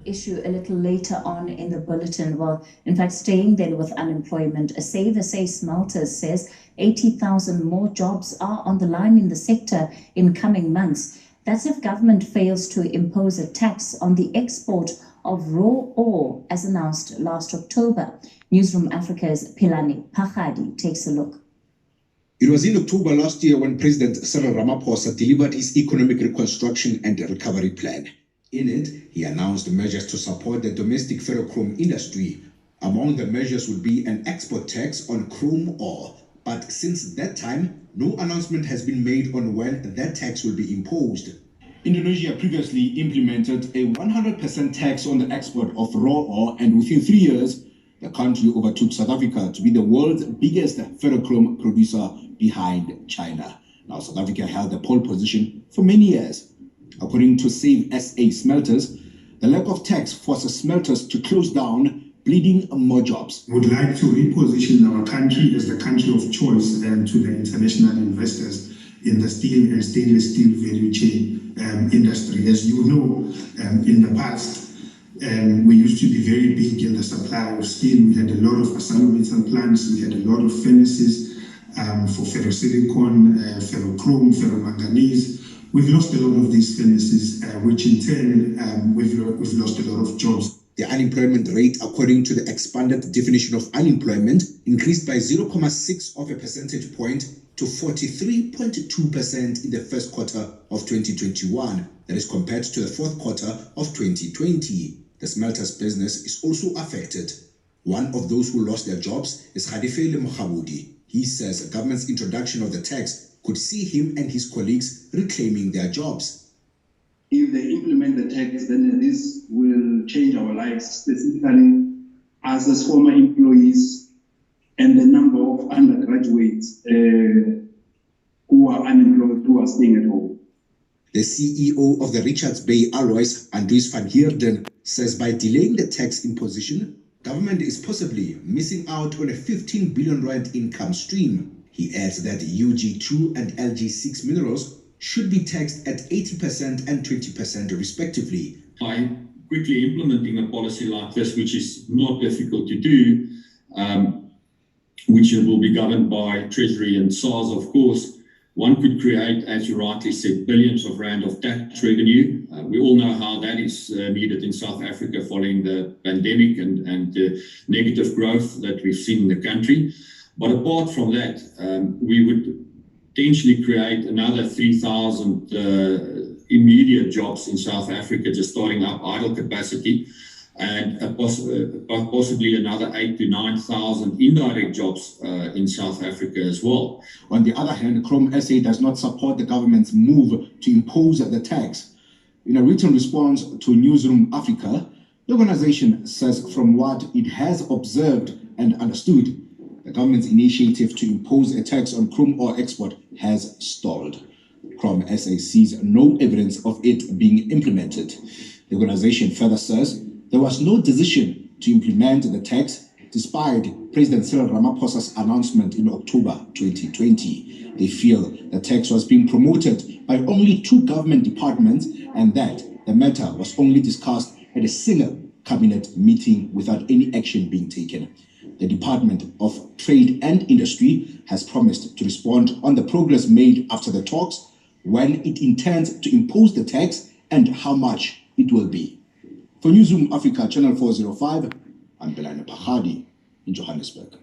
issue a little later on in the bulletin. Well, in fact, staying then with unemployment, a Save SA Smelters says 80,000 more jobs are on the line in the sector in coming months. That's if government fails to impose a tax on the export of raw ore, as announced last October. Newzroom Africa's Pilani Pachadi takes a look. It was in October last year when President Cyril Ramaphosa delivered his economic reconstruction and recovery plan. In it, he announced measures to support the domestic ferrochrome industry. Among the measures would be an export tax on chrome ore. But since that time, no announcement has been made on when that tax will be imposed. Indonesia previously implemented a 100% tax on the export of raw ore, and within 3 years, the country overtook South Africa to be the world's biggest ferrochrome producer behind China. Now, South Africa held the pole position for many years. According to Save SA Smelters, the lack of tax forces smelters to close down, bleeding more jobs. We would like to reposition our country as the country of choice to the international investors in the steel and stainless steel value chain industry. As you know, in the past, we used to be very big in the supply of steel. We had a lot of arsanometal plants. We had a lot of furnaces for ferrosilicon, ferrochrome, ferromanganese. We've lost a lot of these furnaces, which in turn, we've lost a lot of jobs. The unemployment rate, according to the expanded definition of unemployment, increased by 0.6 of a percentage point to 43.2% in the first quarter of 2021. That is compared to the fourth quarter of 2020. The smelters business is also affected. One of those who lost their jobs is Hadifele Mokhabudi. He says the government's introduction of the tax could see him and his colleagues reclaiming their jobs. If they implement the tax, then this will change our lives, specifically us as former employees and the number of undergraduates who are unemployed, who are staying at home. The CEO of the Richards Bay Alloys, Andries van Heerden, says by delaying the tax imposition, government is possibly missing out on a 15 billion rand income stream. He adds that UG2 and LG6 minerals should be taxed at 80% and 20% respectively. By quickly implementing a policy like this, which is not difficult to do, which will be governed by Treasury and SARS, of course, one could create, as you rightly said, billions of rand of tax revenue. We all know how that is needed in South Africa following the pandemic and the negative growth that we've seen in the country. But apart from that, we would potentially create another 3,000 immediate jobs in South Africa, just starting up idle capacity, and possibly another 8,000 to 9,000 indirect jobs in South Africa as well. On the other hand, Chrome SA does not support the government's move to impose the tax. In a written response to Newzroom Africa, the organization says from what it has observed and understood, the government's initiative to impose a tax on chrome ore export has stalled. Chrome SA sees no evidence of it being implemented. The organization further says there was no decision to implement the tax despite President Cyril Ramaphosa's announcement in October 2020. They feel the tax was being promoted by only 2 government departments and that the matter was only discussed at a single cabinet meeting without any action being taken. The Department of Trade and Industry has promised to respond on the progress made after the talks, when it intends to impose the tax and how much it will be. For Newzroom Africa, Channel 405, I'm Belane Pachadi in Johannesburg.